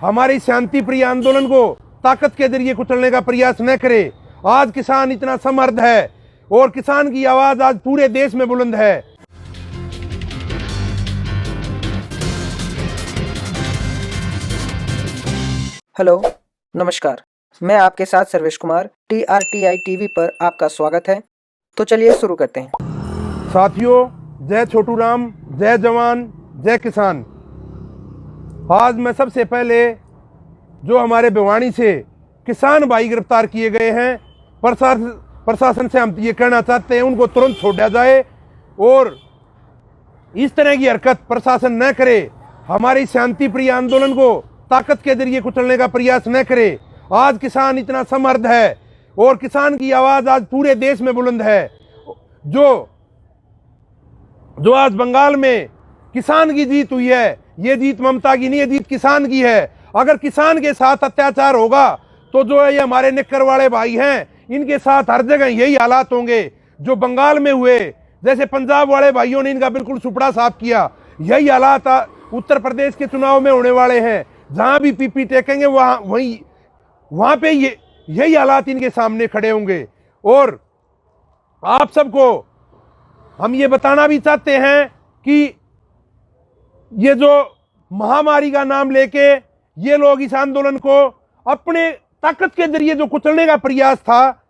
हमारी शांति प्रिय आंदोलन को ताकत के जरिए कुचलने का प्रयास न करे। आज किसान इतना समर्थ है और किसान की आवाज आज पूरे देश में बुलंद है। हेलो, नमस्कार। मैं आपके साथ सर्वेश कुमार। TRTI टीवी पर आपका स्वागत है। तो चलिए शुरू करते हैं। साथियों, जय छोटू राम, जय जवान, जय किसान। आज मैं सबसे पहले जो हमारे भिवानी से किसान भाई गिरफ्तार किए गए हैं, प्रशासन से हम ये कहना चाहते हैं उनको तुरंत छोड़ा जाए और इस तरह की हरकत प्रशासन न करे। हमारी शांति प्रिय आंदोलन को ताकत के जरिए कुचलने का प्रयास न करे। आज किसान इतना समर्थ है और किसान की आवाज आज पूरे देश में बुलंद है। जो आज बंगाल में किसान की जीत हुई है, ये जीत ममता की नहीं है, जीत किसान की है। अगर किसान के साथ अत्याचार होगा तो जो है ये हमारे निक्कर वाले भाई हैं, इनके साथ हर जगह यही हालात होंगे जो बंगाल में हुए। जैसे पंजाब वाले भाइयों ने इनका बिल्कुल सुपड़ा साफ किया, यही हालात उत्तर प्रदेश के चुनाव में होने वाले हैं। जहां भी पीपी टेकेंगे वहां पे यही हालात इनके सामने खड़े होंगे। और आप सबको हम ये बताना भी चाहते हैं कि ये जो महामारी का नाम लेके ये लोग इस आंदोलन को अपने ताकत के जरिए जो कुचलने का प्रयास था,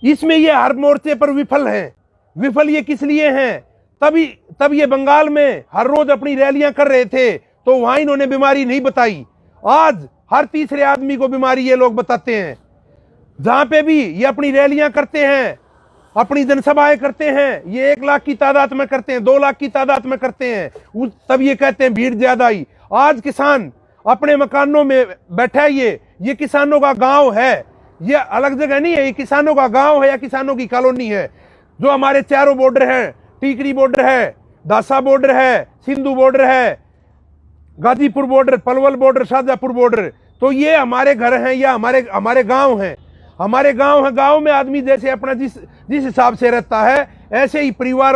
इसमें ये हर मोर्चे पर विफल हैं। विफल ये किस लिए हैं? तब ये बंगाल में हर रोज अपनी रैलियां कर रहे थे तो वहां इन्होंने बीमारी नहीं बताई। आज हर तीसरे आदमी को बीमारी ये लोग बताते हैं। जहां पे भी ये अपनी रैलियां करते हैं, अपनी जनसभाएं करते हैं, ये 1 लाख की तादाद में करते हैं, 2 लाख की तादाद में करते हैं, तब ये कहते हैं भीड़ ज्यादा आई। आज किसान अपने मकानों में बैठा है। ये किसानों का गांव है, ये अलग जगह नहीं है, ये किसानों का गांव है या किसानों की कॉलोनी है। जो हमारे चारों बॉर्डर हैं, टीकरी बॉर्डर है, दासा बॉर्डर है, सिंधु बॉर्डर है, Ghazipur border, Palwal border, Shahjahanpur border, तो ये हमारे घर हैं या हमारे गांव हैं। हमारे गांव है। गांव में आदमी जैसे अपना जिस हिसाब से रहता है, ऐसे ही परिवार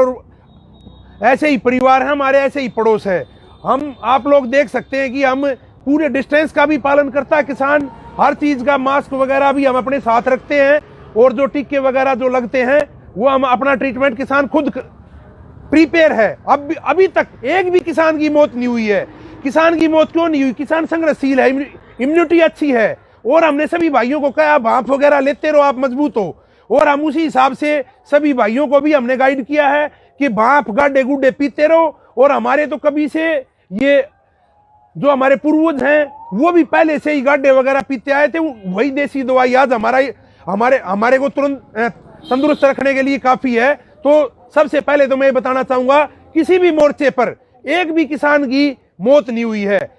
है हमारे, ऐसे ही पड़ोस है। आप लोग देख सकते हैं कि हम पूरे डिस्टेंस का भी पालन करता है किसान। हर चीज का मास्क वगैरह भी हम अपने साथ रखते हैं और जो टीके वगैरह जो लगते हैं वो हम अपना ट्रीटमेंट किसान खुद प्रीपेयर है। अभी तक एक भी किसान की मौत नहीं हुई है। किसान की मौत क्यों नहीं हुई? किसान संघर्षशील है, इम्यूनिटी अच्छी है। और हमने सभी भाइयों को कहा भाप वगैरह लेते रहो, आप मजबूत हो। और हम उसी हिसाब से सभी भाइयों को भी हमने गाइड किया है कि भाप गाड्डे गुड्डे पीते रहो। और हमारे तो कभी से ये जो हमारे पूर्वज हैं वो भी पहले से ही गाड्डे वगैरह पीते आए थे। वही देसी दवाई आज हमारे को तुरंत तंदुरुस्त रखने के लिए काफी है। तो सबसे पहले तो मैं बताना चाहूंगा, किसी भी मोर्चे पर एक भी किसान की मौत नहीं हुई है।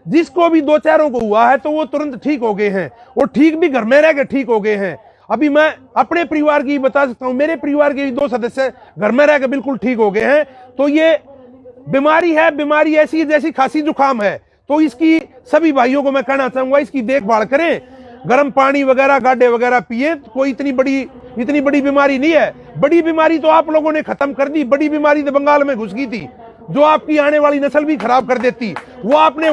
जिसको भी 2-4 को हुआ है तो वो तुरंत ठीक हो गए हैं और ठीक भी घर में रह के ठीक हो गए हैं। अभी मैं अपने परिवार की बता सकता हूं, मेरे परिवार के 2 सदस्य घर में रह के बिल्कुल ठीक हो गए हैं। तो ये बीमारी है, बीमारी ऐसी है जैसी खांसी जुकाम है। तो इसकी सभी भाइयों को मैं कहना चाहूंगा, इसकी देखभाल करें, गर्म पानी वगैरह गाड्डे वगैरह पिए। कोई इतनी बड़ी बीमारी नहीं है। बड़ी बीमारी तो आप लोगों ने खत्म कर दी। बड़ी बीमारी तो बंगाल में घुस गई थी जो आपकी आने वाली नस्ल भी खराब कर देती, वो आपने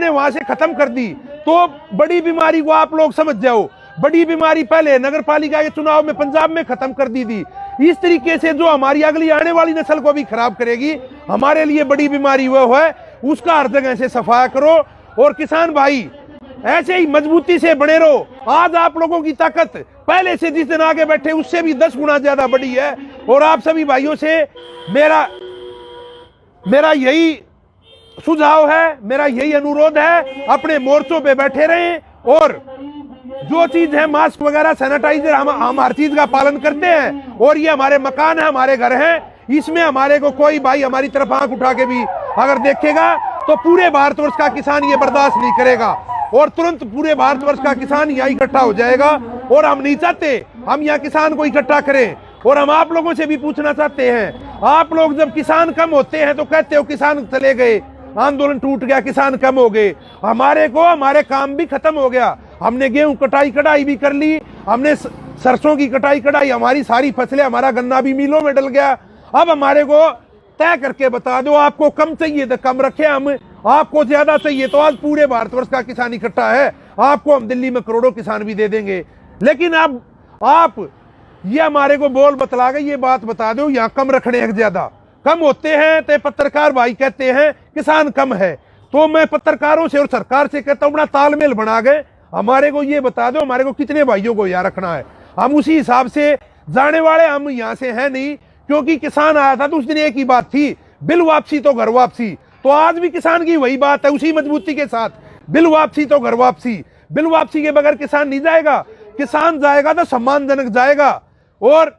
वहां से खत्म कर दी। तो बड़ी बीमारी को आप लोग समझ जाओ। बड़ी बीमारी पहले नगर पालिका के चुनाव में पंजाब में खत्म कर दी थी। इस तरीके से जो हमारी अगली आने वाली नस्ल को भी खराब करेगी, हमारे लिए बड़ी बीमारी वो है, उसका हर जगह से सफाया करो। और किसान भाई ऐसे ही मजबूती से बने रहो। आज आप लोगों की ताकत पहले से जिस दिन आगे बैठे उससे भी 10 गुना ज्यादा बड़ी है। और आप सभी भाइयों से मेरा यही सुझाव है, मेरा यही अनुरोध है, अपने मोर्चों पे बैठे रहें। और जो चीज है मास्क वगैरह, सैनिटाइजर, हम हर चीज का पालन करते हैं। और ये हमारे मकान है, हमारे घर हैं, इसमें हमारे को कोई भाई हमारी तरफ आंख उठा के भी अगर देखेगा तो पूरे भारतवर्ष का किसान ये बर्दाश्त नहीं करेगा और तुरंत पूरे भारतवर्ष का किसान यहाँ इकट्ठा हो जाएगा। और हम नहीं चाहते हम यहाँ किसान को इकट्ठा करें। और हम आप लोगों से भी पूछना चाहते हैं, आप लोग जब किसान कम होते हैं तो कहते हो किसान चले गए, आंदोलन टूट गया, किसान कम हो गए। हमारे काम भी खत्म हो गया। हमने गेहूं कटाई भी कर ली, हमने सरसों की कटाई, हमारी सारी फसलें, हमारा गन्ना भी मिलों में डल गया। अब हमारे को तय करके बता दो, आपको कम चाहिए तो कम रखे हम, आपको ज्यादा चाहिए तो आज पूरे भारतवर्ष का किसान इकट्ठा है, आपको हम दिल्ली में करोड़ों किसान भी दे देंगे। लेकिन अब आप ये हमारे को बोल बतला गए, ये बात बता दो यहाँ कम रखने हैं ज्यादा कम होते हैं तो पत्रकार भाई कहते हैं किसान कम है। तो मैं पत्रकारों से और सरकार से कहता हूँ अपना तालमेल बना गए, हमारे को ये बता दो हमारे को कितने भाइयों को यहाँ रखना है, हम उसी हिसाब से जाने वाले हम यहाँ से हैं नहीं। क्योंकि किसान आया था तो उस दिन एक ही बात थी, बिल वापसी तो घर वापसी। तो आज भी किसान की वही बात है, उसी मजबूती के साथ, बिल वापसी तो घर वापसी। बिल वापसी के बगैर किसान नहीं जाएगा, किसान जाएगा तो सम्मानजनक जाएगा। और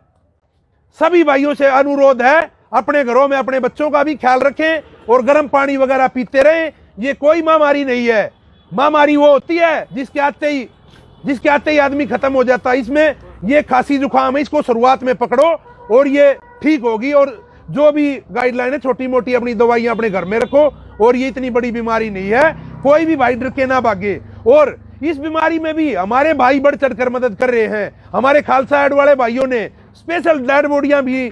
सभी भाइयों से अनुरोध है अपने घरों में अपने बच्चों का भी ख्याल रखें और गर्म पानी वगैरह पीते रहें। ये कोई महामारी नहीं है, महामारी वो होती है जिसके आते ही आदमी खत्म हो जाता है। इसमें ये खांसी जुकाम है, इसको शुरुआत में पकड़ो और ये ठीक होगी। और जो भी गाइडलाइन है छोटी मोटी अपनी दवाइयां अपने घर में रखो, और ये इतनी बड़ी बीमारी नहीं है, कोई भी भाई डर के ना भागे। और इस बीमारी में भी हमारे भाई बढ़ चढ़कर मदद कर रहे हैं। हमारे खालसा एड वाले भाइयों ने स्पेशल डेड बॉडियां भी,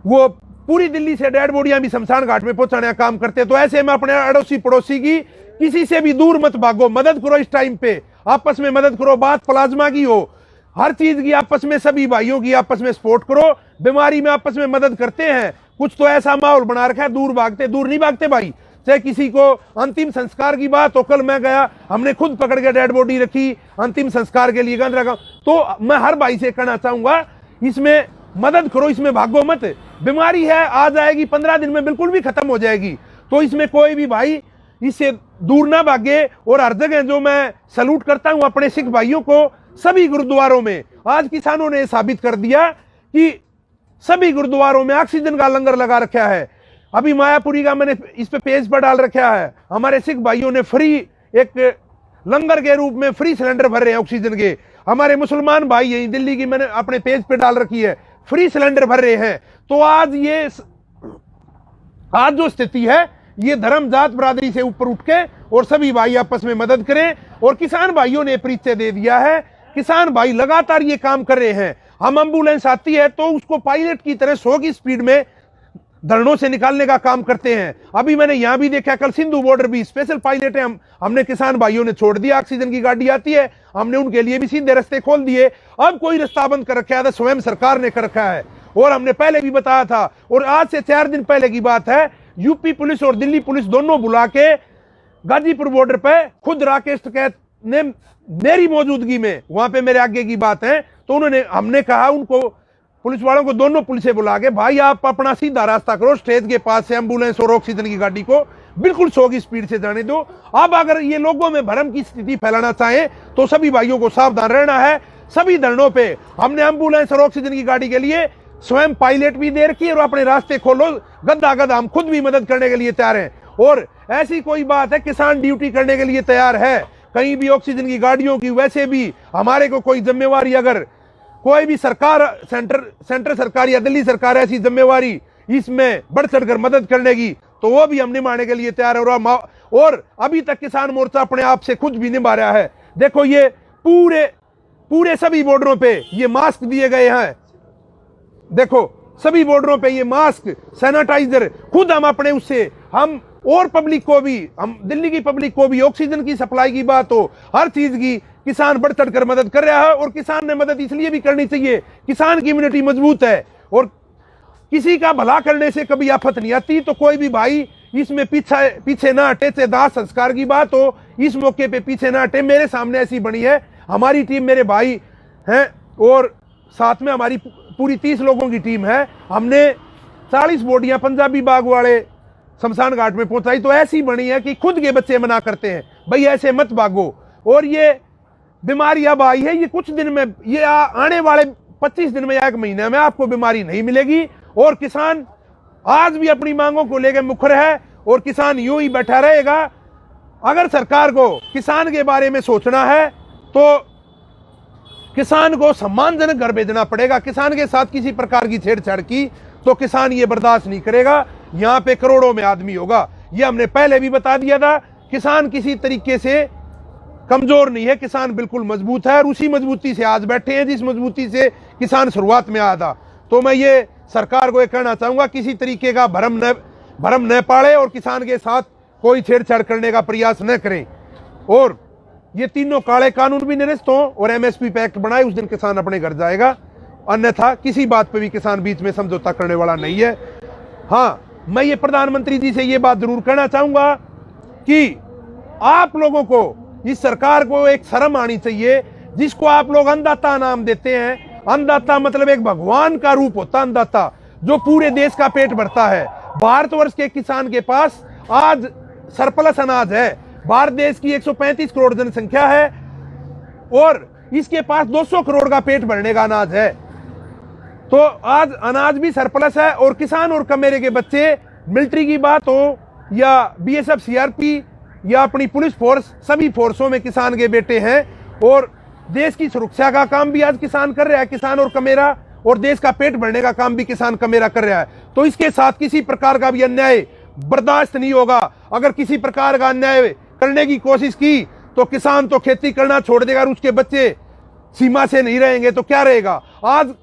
वो पूरी दिल्ली से डेड बॉडियां भी शमशान घाट में पहुंचाने का काम करते हैं। तो ऐसे में अपने अड़ोसी पड़ोसी की किसी से भी दूर मत भागो, मदद करो। इस टाइम पे आपस में मदद करो, बात प्लाज्मा की हो, हर चीज की आपस में, सभी भाइयों की आपस में सपोर्ट करो। बीमारी में आपस में मदद करते हैं। कुछ तो ऐसा माहौल बना रखा है, दूर नहीं भागते भाई। चाहे किसी को अंतिम संस्कार की बात हो, कल मैं गया, हमने खुद पकड़ के डेड बॉडी रखी अंतिम संस्कार के लिए गंद रखा। तो मैं हर भाई से कहना चाहूंगा इसमें मदद करो, इसमें भागो मत। बीमारी है, आ जाएगी, 15 दिन में बिल्कुल भी खत्म हो जाएगी। तो इसमें कोई भी भाई इससे दूर ना भागे। और हर जगह जो मैं सैल्यूट करता हूं अपने सिख भाइयों को, सभी गुरुद्वारों में आज किसानों ने साबित कर दिया कि सभी गुरुद्वारों में ऑक्सीजन का लंगर लगा रखा है। अभी मायापुरी का मैंने इस पे पेज पर डाल रखा है, हमारे सिख भाइयों ने फ्री एक लंगर के रूप में फ्री सिलेंडर भर रहे हैं ऑक्सीजन के। हमारे मुसलमान भाई यही दिल्ली की मैंने अपने पेज पे डाल रखी है, फ्री सिलेंडर भर रहे हैं। तो आज जो स्थिति है, ये धर्म जात बरादरी से ऊपर उठ के और सभी भाई आपस में मदद करें। और किसान भाइयों ने परिचय दे दिया है, किसान भाई लगातार ये काम कर रहे हैं। हम एम्बुलेंस आती है तो उसको पायलट की तरह 100 की स्पीड में धरनों से निकालने का काम करते हैं। अभी मैंने यहां भी देखा, कल सिंधु बॉर्डर भी स्पेशल पायलट है, हमने किसान भाइयों ने छोड़ दिया। ऑक्सीजन की गाड़ी आती है, हमने उनके लिए भी सीधे रास्ते खोल दिए। अब कोई रास्ता बंद कर रखा है, स्वयं सरकार ने कर रखा है। और हमने पहले भी बताया था, और आज से 4 दिन पहले की बात है, यूपी पुलिस और दिल्ली पुलिस दोनों बुला के गाजीपुर बॉर्डर पे खुद राकेश टिकैत ने मेरी मौजूदगी में, वहां पे मेरे आगे की बात है, तो हमने कहा उनको, पुलिस वालों को, दोनों पुलिस बुला के, भाई आप अपना सीधा रास्ता करो, स्टेज के पास से एम्बुलेंस और ऑक्सीजन की गाड़ी को बिल्कुल 100 की स्पीड से जाने दो। अब अगर ये लोगों में भ्रम की स्थिति फैलाना चाहे तो सभी भाइयों को सावधान रहना है। सभी धरनों पे हमने एम्बुलेंस और ऑक्सीजन की गाड़ी के लिए स्वयं पायलट भी दे रखी है, और अपने रास्ते खोलो, गद्दा गद्दा हम खुद भी मदद करने के लिए तैयार हैं। और ऐसी कोई बात है, किसान ड्यूटी करने के लिए तैयार है, कहीं भी ऑक्सीजन की गाड़ियों की। वैसे भी हमारे को कोई जिम्मेवारी, अगर कोई भी सरकार, सेंटर सरकार या दिल्ली सरकार ऐसी जिम्मेवारी इसमें बढ़ चढ़कर मदद करने की, तो वो भी हम निभाने के लिए तैयार है। और अभी तक किसान मोर्चा अपने आप से कुछ भी निभा रहा है। देखो ये पूरे सभी बॉर्डरों पे ये मास्क दिए गए हैं, देखो सभी बॉर्डरों पे ये मास्क, सैनिटाइजर, खुद हम अपने उससे, हम और पब्लिक को भी, हम दिल्ली की पब्लिक को भी, ऑक्सीजन की सप्लाई की बात हो, हर चीज की किसान बढ़ चढ़कर मदद कर रहा है। और किसान ने मदद इसलिए भी करनी चाहिए, किसान की इम्यूनिटी मजबूत है और किसी का भला करने से कभी आफत नहीं आती। तो कोई भी भाई इसमें पीछे ना हटे, चाहे दाह संस्कार की बात हो, इस मौके पे पीछे ना हटे। मेरे सामने ऐसी बनी है, हमारी टीम, मेरे भाई हैं और साथ में हमारी पूरी 30 लोगों की टीम है। हमने 40 बोटियां पंजाबी बाग वाले शमशान घाट में पहुंचाई। तो ऐसी बनी है कि खुद के बच्चे मना करते हैं, भाई ऐसे मत भागो। और ये बीमारी अब आई है, ये कुछ दिन में, ये आने वाले 25 दिन में या 1 महीने में आपको बीमारी नहीं मिलेगी। और किसान आज भी अपनी मांगों को लेकर मुखर है और किसान यूं ही बैठा रहेगा। अगर सरकार को किसान के बारे में सोचना है तो किसान को सम्मानजनक घर भेजना पड़ेगा। किसान के साथ किसी प्रकार की छेड़छाड़ की तो किसान ये बर्दाश्त नहीं करेगा। यहाँ पे करोड़ों में आदमी होगा, ये हमने पहले भी बता दिया था। किसान किसी तरीके से कमजोर नहीं है, किसान बिल्कुल मजबूत है और उसी मजबूती से आज बैठे हैं जिस मजबूती से किसान शुरुआत में आया था। तो मैं ये सरकार को ये कहना चाहूंगा, किसी तरीके का भरम न पाड़े और किसान के साथ कोई छेड़छाड़ करने का प्रयास न करें। और ये तीनों काले कानून भी निरस्त हों और एमएसपी पे एक्ट बनाए, उस दिन किसान अपने घर जाएगा। अन्यथा किसी बात पे भी किसान बीच में समझौता करने वाला नहीं है। हाँ, मैं ये प्रधानमंत्री जी से ये बात जरूर कहना चाहूंगा कि आप लोगों को, इस सरकार को एक शर्म आनी चाहिए, जिसको आप लोग अन्नदाता नाम देते हैं। अन्नदाता मतलब एक भगवान का रूप होता है अन्नदाता, जो पूरे देश का पेट भरता है। भारतवर्ष के किसान के पास आज सरप्लस अनाज है। भारत देश की 135 करोड़ जनसंख्या है और इसके पास 200 करोड़ का पेट भरने का अनाज है। तो आज अनाज भी सरप्लस है और किसान और कमेरे के बच्चे, मिलिट्री की बात हो या बीएसएफ, सीआरपी या अपनी पुलिस फोर्स, सभी फोर्सों में किसान के बेटे हैं और देश की सुरक्षा का काम भी आज किसान कर रहा है, किसान और कमेरा, और देश का पेट भरने का काम भी किसान कमेरा कर रहा है। तो इसके साथ किसी प्रकार का भी अन्याय बर्दाश्त नहीं होगा। अगर किसी प्रकार का अन्याय करने की कोशिश की तो किसान तो खेती करना छोड़ देगा और उसके बच्चे सीमा से नहीं रहेंगे तो क्या रहेगा। आज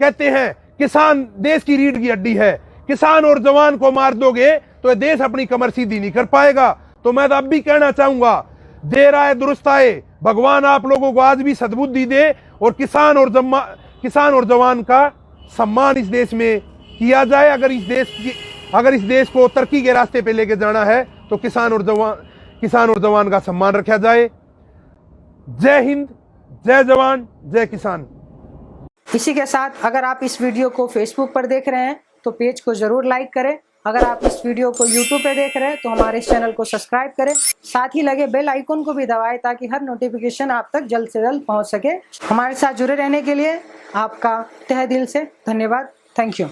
कहते हैं किसान देश की रीढ़ की हड्डी है, किसान और जवान को मार दोगे तो देश अपनी कमर सीधी नहीं कर पाएगा। तो मैं तो अब भी कहना चाहूंगा, देर आए दुरुस्त आए, भगवान आप लोगों को आज भी सद्बुद्धि दे और किसान और जवान का सम्मान इस देश में किया जाए। अगर इस देश को तरक्की के रास्ते पे लेके जाना है तो किसान और जवान का सम्मान रखा जाए। जय हिंद, जय जवान, जय किसान। इसी के साथ अगर आप इस वीडियो को फेसबुक पर देख रहे हैं तो पेज को जरूर लाइक करें। अगर आप इस वीडियो को यूट्यूब पे देख रहे हैं तो हमारे इस चैनल को सब्सक्राइब करें। साथ ही लगे बेल आइकन को भी दबाएं ताकि हर नोटिफिकेशन आप तक जल्द से जल्द पहुंच सके। हमारे साथ जुड़े रहने के लिए आपका तहे दिल से धन्यवाद। Thank you.